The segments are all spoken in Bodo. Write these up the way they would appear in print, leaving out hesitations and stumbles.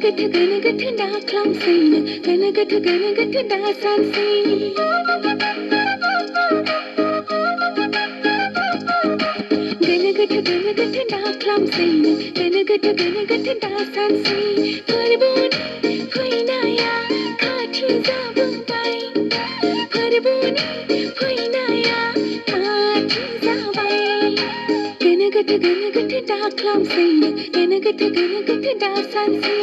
Gwnw Gwtw daklamswi, Gwnw Gwtw dasanswi. Gwnw Gwtw daklamswi, Gwnw Gwtw dasanswi. Forbuni फैनाया खाथि जाबोबाय, फोरबोनि फैनाया खाथि जाबाय। Gwnw Gwtw daklamswi, Gwnw Gwtw dasanswi.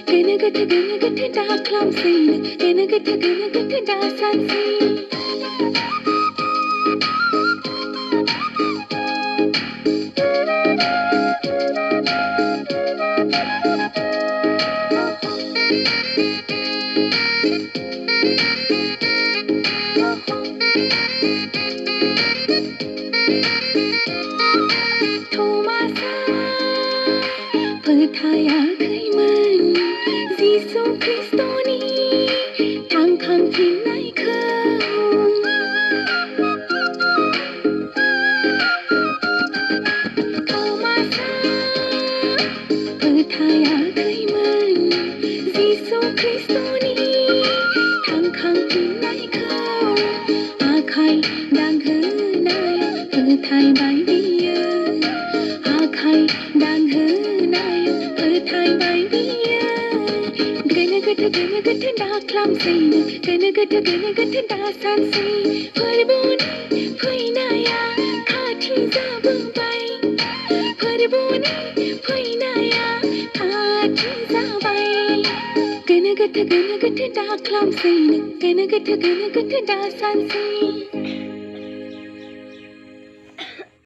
Gwnw Gwtw daklamswi, Gwnw Gwtw dasanswi. Thomasa फोथायाखैमोन जिसु ख्रीष्टनि थांखांफिननायखौ। थमासा फोथायाखैमोन जिसु ख्रीष्टनि थांखांफिननायखौ। आखाइ दांहोनायाव फोथायबाय बियो, आखाइ दांहोनायाव फोथायबाय बियो। Gwnw Gwtw daklamswi, Gwnw Gwtw dasanswi. फोरबोनि फैनाया खाथि जाबोबाय, फोरबोनि फैनाया खाथि जाबाय। Gwnw Gwtw daklamswi, Gwnw Gwtw dasanswi.